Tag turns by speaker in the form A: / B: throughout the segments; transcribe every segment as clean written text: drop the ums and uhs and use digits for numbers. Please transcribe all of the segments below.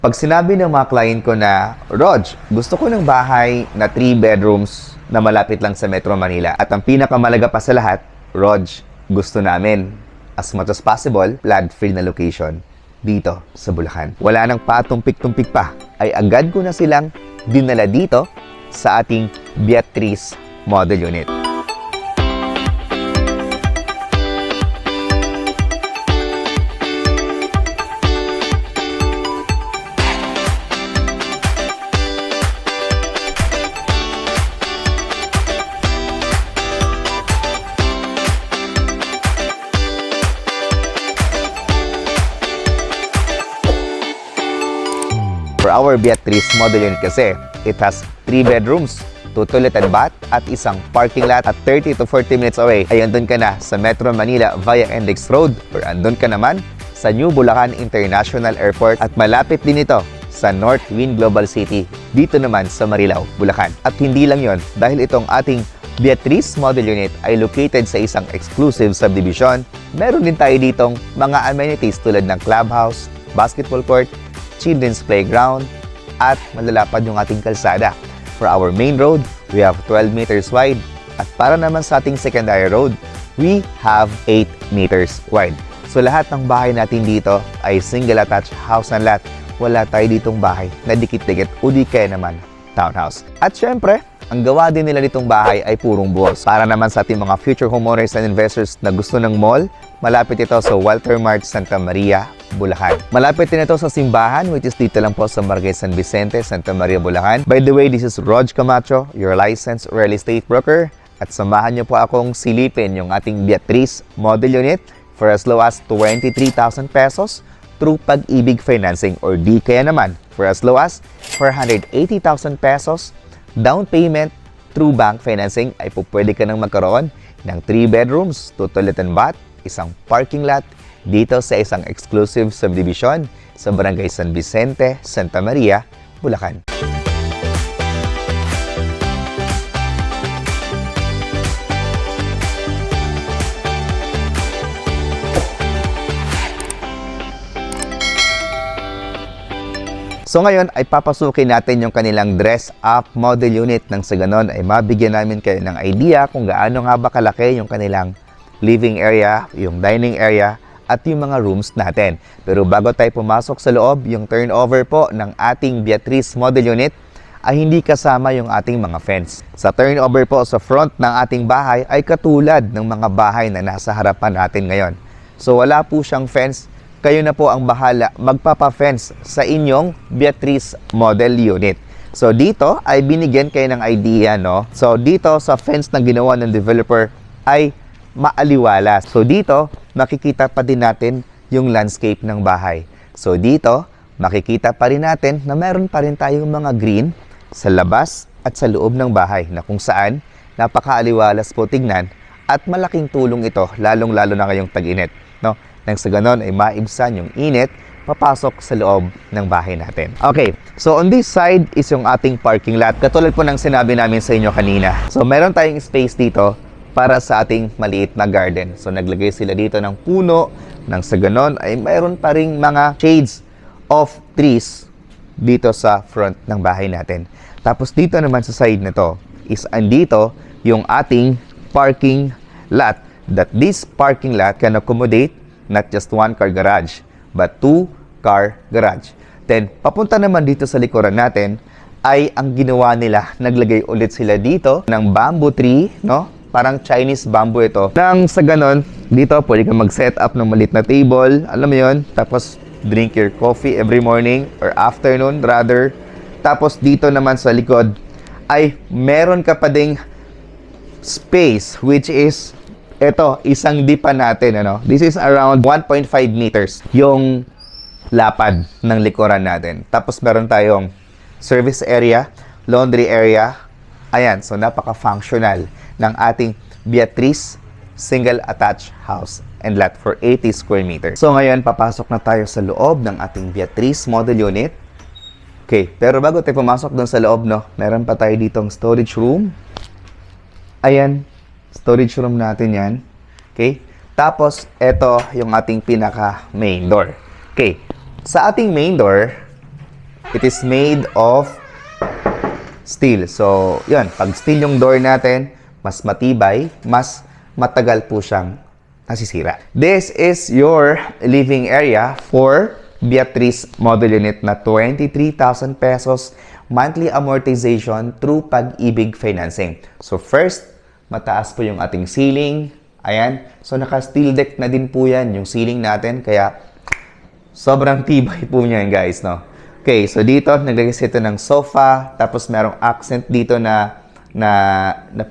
A: Pag sinabi ng mga client ko na, Rog, gusto ko ng bahay na 3 bedrooms na malapit lang sa Metro Manila. At ang pinakamalaga pa sa lahat, Rog, gusto namin, as much as possible, flood-free na location dito sa Bulacan. Wala nang patumpik-tumpik pa, ay agad ko na silang dinala dito sa ating Beatrice Model Unit. For our Beatrice Model Unit kasi, it has 3 bedrooms, 2 toilet and bath, at isang parking lot at 30 to 40 minutes away ay andun ka na sa Metro Manila via Index Road or andun ka naman sa New Bulacan International Airport at malapit din ito sa North Wind Global City dito naman sa Marilao, Bulacan. At hindi lang yon, dahil itong ating Beatrice Model Unit ay located sa isang exclusive subdivision, meron din tayo ditong mga amenities tulad ng clubhouse, basketball court, children's playground, at malalapad yung ating kalsada. For our main road, we have 12 meters wide. At para naman sa ating secondary road, we have 8 meters wide. So lahat ng bahay natin dito ay single attached house and lot. Wala tayo ditong bahay na dikit-dikit o di kaya naman townhouse. At syempre, ang gawa din nila ditong bahay ay purong buhos. Para naman sa ating mga future homeowners and investors na gusto ng mall, malapit ito sa Walter Mart Santa Maria, Bulacan. Malapit din ito sa simbahan, which is dito lang po sa Barangay San Vicente, Santa Maria, Bulacan. By the way, this is Rog Camacho, your licensed real estate broker. At samahan niyo po akong silipin yung ating Beatrice Model Unit for as low as 23,000 pesos through Pag-ibig Financing, or di kaya naman for as low as 480,000 pesos down payment through bank financing ay po pwede ka nang magkaroon ng 3 bedrooms, 2 toilet and bath, isang parking lot dito sa isang exclusive subdivision sa Barangay San Vicente, Santa Maria, Bulacan. So ngayon ay papasukin natin yung kanilang dress-up model unit nang sa ganon ay mabigyan namin kayo ng idea kung gaano nga ba kalaki yung kanilang living area, yung dining area, at yung mga rooms natin. Pero bago tayo pumasok sa loob, yung turnover po ng ating Beatrice Model Unit ay hindi kasama yung ating mga fence. Sa turnover po sa front ng ating bahay ay katulad ng mga bahay na nasa harapan natin ngayon. So wala po siyang fence. Kayo na po ang bahala magpapa-fence sa inyong Beatrice Model Unit. So dito ay binigyan kayo ng idea, no? So dito sa fence na ginawa ng developer ay maaliwalas. So dito makikita pa din natin yung landscape ng bahay. So dito makikita pa rin natin na meron pa rin tayong mga green sa labas at sa loob ng bahay na kung saan napakaaliwalas po tignan at malaking tulong ito lalong-lalo na ngayong tag-init, no? Nang sa ganon ay maibsan yung init papasok sa loob ng bahay natin. Okay, so on this side is yung ating parking lot. Katulad po ng sinabi namin sa inyo kanina. So meron tayong space dito para sa ating maliit na garden. So naglagay sila dito ng puno. Nang sa ganon ay mayroon pa ring mga shades of trees dito sa front ng bahay natin. Tapos dito naman sa side na to is andito yung ating parking lot. That this parking lot can accommodate not just 1 car garage, but 2 car garage. Then, papunta naman dito sa likuran natin, ay ang ginawa nila, naglagay ulit sila dito ng bamboo tree, no? Parang Chinese bamboo ito. Nang sa ganon, dito pwede kang mag-set up ng maliit na table, alam mo yun, tapos drink your coffee every morning or afternoon rather. Tapos dito naman sa likod, ay meron ka pa ding space, which is ito, isang dipa natin, ano? This is around 1.5 meters yung lapad ng likuran natin. Tapos meron tayong service area, laundry area. Ayan, so napaka-functional ng ating Beatrice single attached house and lot for 80 square meters. So ngayon, papasok na tayo sa loob ng ating Beatrice Model Unit. Okay, pero bago tayo pumasok doon sa loob, no, meron pa tayo ditong storage room. Ayan, storage room natin yan. Okay? Tapos, ito yung ating pinaka main door. Okay. Sa ating main door, it is made of steel. So, yun. Pag steel yung door natin, mas matibay, mas matagal po siyang nasisira. This is your living area for Beatrice model unit na 23,000 pesos monthly amortization through Pag-ibig Financing. So, first, mataas po yung ating ceiling. Ayan. So, naka-steel deck na din po yan yung ceiling natin. Kaya, sobrang tibay po niyan, guys, no? Okay, so dito, naglagay ito ng sofa, tapos merong accent dito na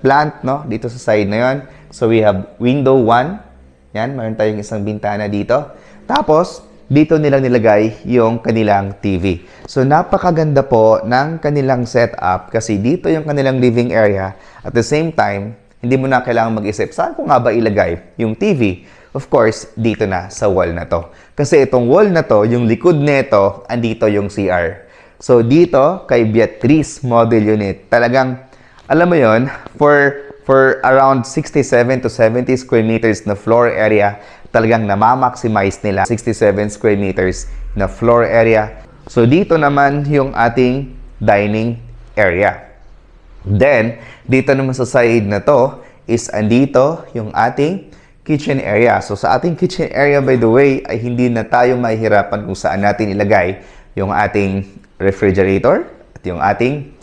A: plant, no? Dito sa side na yon. So, we have window 1. Yan, meron tayong isang bintana dito. Tapos, dito nila nilagay yung kanilang TV. So, napakaganda po ng kanilang setup kasi dito yung kanilang living area. At the same time, hindi mo na kailangan mag-isip, saan ko nga ba ilagay yung TV? Of course, dito na sa wall na to. Kasi itong wall na to, yung likod nito, andito yung CR. So, dito, kay Beatrice model unit, talagang, alam mo yon, for around 67 to 70 square meters na floor area, talagang namamaximize nila 67 square meters na floor area. So, dito naman yung ating dining area. Then, dito naman sa side na to, is andito yung ating kitchen area. So, sa ating kitchen area, by the way, ay hindi na tayo mahihirapan kung saan natin ilagay yung ating refrigerator at yung ating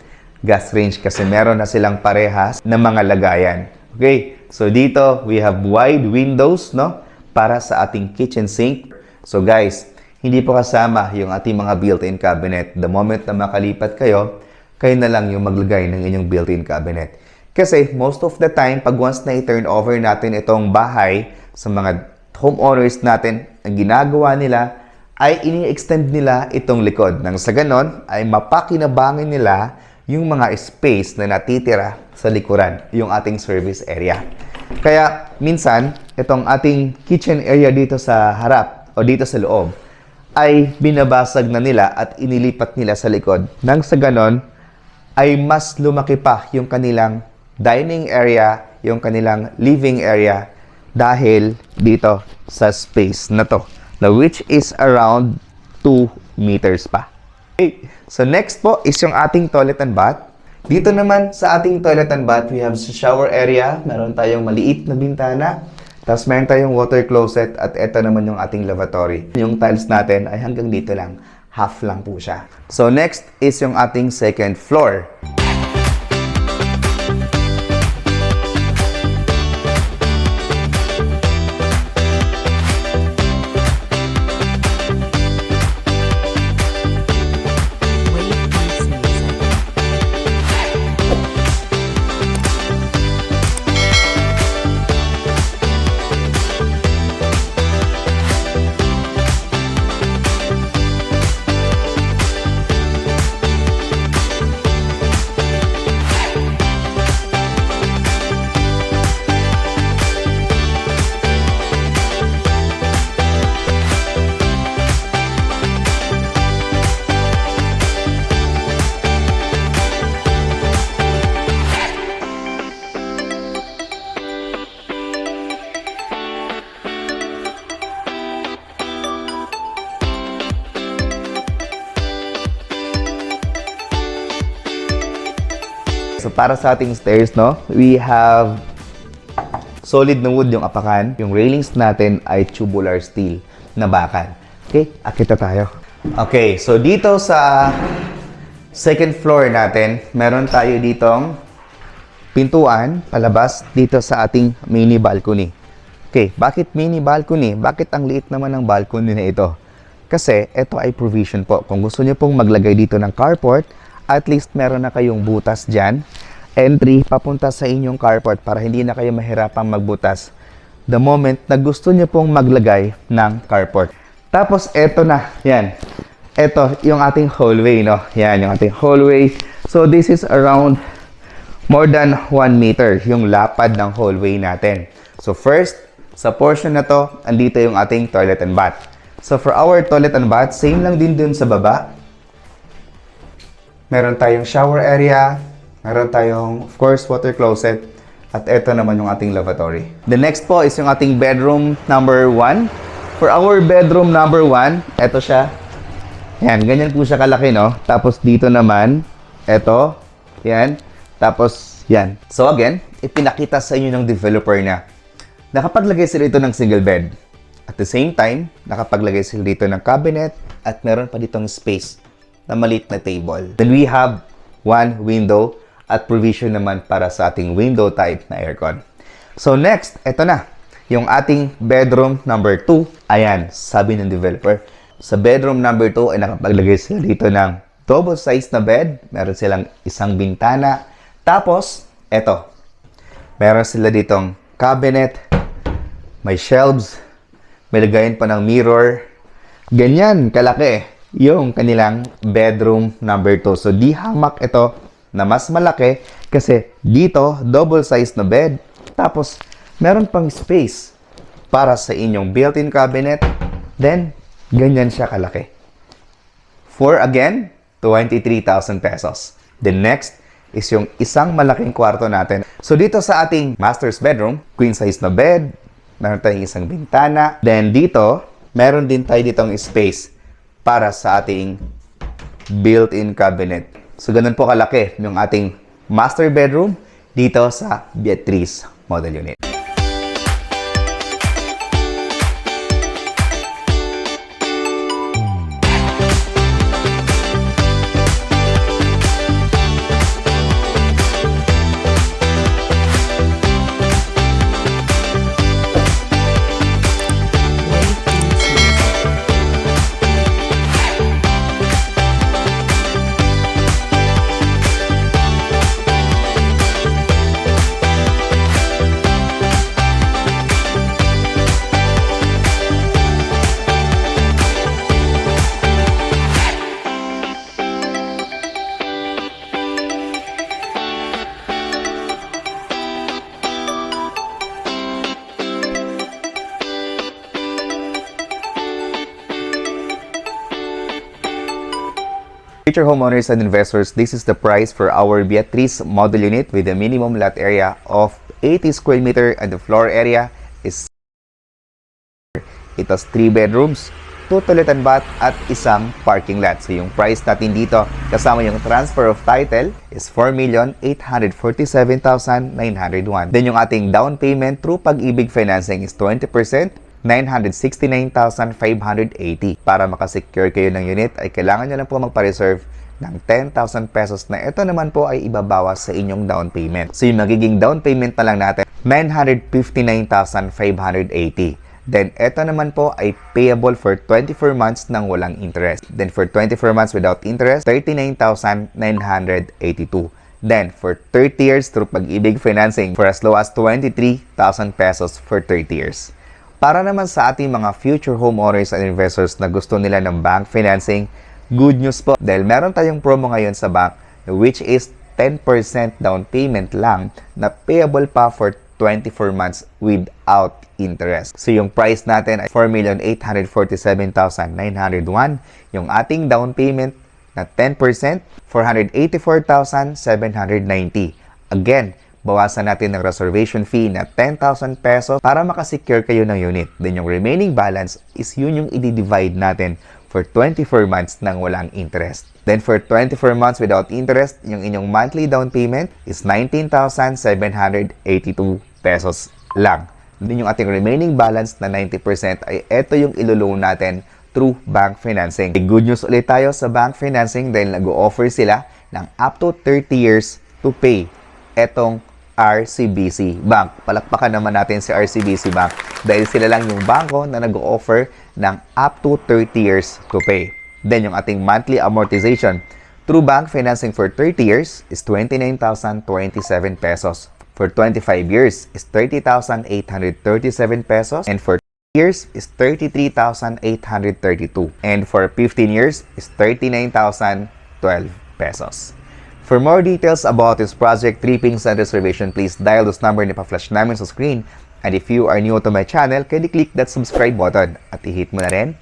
A: gas range kasi meron na silang parehas na mga lagayan. Okay? So, dito, we have wide windows, no? Para sa ating kitchen sink. So, guys, hindi po kasama yung ating mga built-in cabinet. The moment na makalipat kayo, kayo na lang yung maglagay ng inyong built-in cabinet. Kasi most of the time, pag once na i-turn over natin itong bahay sa mga homeowners natin, ang ginagawa nila ay ini-extend nila itong likod. Nang sa ganon, ay mapakinabangin nila yung mga space na natitira sa likuran, yung ating service area. Kaya minsan, itong ating kitchen area dito sa harap o dito sa loob ay binabasag na nila at inilipat nila sa likod. Nang sa ganon, ay mas lumaki pa yung kanilang dining area, yung kanilang living area dahil dito sa space na to, na which is around 2 meters pa. Okay. So next po is yung ating toilet and bath. Dito naman sa ating toilet and bath, we have shower area. Meron tayong maliit na bintana. Tapos meron tayong water closet at ito naman yung ating lavatory. Yung tiles natin ay hanggang dito lang. Half lang po siya. So next is yung ating second floor. So, para sa ating stairs, no, we have solid na wood yung apakan. Yung railings natin ay tubular steel na bakal. Okay, akita tayo. Okay, so dito sa second floor natin, meron tayo ditong pintuan palabas dito sa ating mini balcony. Okay, bakit mini balcony? Bakit ang liit naman ng balcony na ito? Kasi ito ay provision po. Kung gusto niyo pong maglagay dito ng carport, at least meron na kayong butas dyan. Entry papunta sa inyong carport para hindi na kayo mahirapang magbutas the moment na gusto niyo pong maglagay ng carport. Tapos eto na, yan. Eto yung ating hallway, no? Yan yung ating hallway. So this is around more than 1 meter yung lapad ng hallway natin. So first, sa portion na to, andito yung ating toilet and bath. So for our toilet and bath, same lang din dun sa baba. Meron tayong shower area, meron tayong, of course, water closet, at ito naman yung ating lavatory. The next po is yung ating bedroom number 1. For our bedroom number 1, ito siya. Yan, ganyan po siya kalaki, no? Tapos dito naman, eto, yan. Tapos, yan. So again, ipinakita sa inyo ng developer na nakapaglagay sila dito ng single bed. At the same time, nakapaglagay sila dito ng cabinet at meron pa ditong space na maliit na table. Then we have one window at provision naman para sa ating window type na aircon. So next, eto na. Yung ating bedroom number 2. Ayan, sabi ng developer. Sa bedroom number 2 ay nakapaglagay sila dito ng double size na bed. Meron silang isang bintana. Tapos, eto. Meron sila ditong cabinet. May shelves. May lagayan pa ng mirror. Ganyan kalaki yung kanilang bedroom number 2. So, di hamak ito na mas malaki kasi dito, double size na bed. Tapos, meron pang space para sa inyong built-in cabinet. Then, ganyan siya kalaki. For again, 23,000 pesos. The next is yung isang malaking kwarto natin. So dito sa ating master's bedroom, queen size na bed, meron tayong isang bintana. Then dito, meron din tayo ditong space para sa ating built-in cabinet. So ganun po kalaki yung ating master bedroom dito sa Beatrice model unit. Future homeowners and investors, this is the price for our Beatrice model unit with a minimum lot area of 80 square meter and the floor area is it has 3 bedrooms, 2 toilet and bath at isang parking lot. So yung price natin dito kasama yung transfer of title is 4,847,901. Then yung ating down payment through Pag-ibig financing is 20%. 969,580. Para makasecure kayo ng unit ay kailangan nyo lang po magpa-reserve ng 10,000 pesos na ito naman po ay ibabawas sa inyong down payment. So yung magiging down payment na lang natin, 959,580. Then ito naman po ay payable for 24 months ng walang interest. Then for 24 months without interest, 39,982. Then for 30 years through Pag-ibig financing for as low as 23,000 pesos for 30 years. Para naman sa ating mga future homeowners and investors na gusto nila ng bank financing, good news po dahil meron tayong promo ngayon sa bank which is 10% down payment lang na payable pa for 24 months without interest. So yung price natin ay 4,847,901. Yung ating down payment na 10%, 484,790. Again, bawasan natin ng reservation fee na 10,000 pesos para makasecure kayo ng unit. Then yung remaining balance is yun yung i-divide natin for 24 months nang walang interest. Then for 24 months without interest, yung inyong monthly down payment is 19,782 pesos lang. Then yung ating remaining balance na 90% ay ito yung ilo-loan natin through bank financing. Good news ulit tayo sa bank financing dahil nag-o-offer sila ng up to 30 years to pay etong RCBC Bank. Palakpakan naman natin si RCBC Bank dahil sila lang yung bangko na nag-o-offer ng up to 30 years to pay. Then yung ating monthly amortization through bank financing for 30 years is 29,027 pesos. For 25 years is 30,837 pesos. And for 2 years is 33,832. And for 15 years is 39,012 pesos. For more details about this project, trippings and reservation, please dial this number na pa-flash namin sa screen. And if you are new to my channel, kindly click that subscribe button at i-hit mo na rin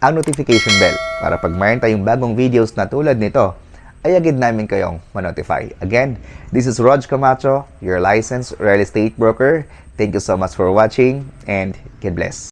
A: ang notification bell para pag mayroon tayong bagong videos na tulad nito, ay agad namin kayong ma-notify. Again, this is Rog Camacho, your licensed real estate broker. Thank you so much for watching and God bless.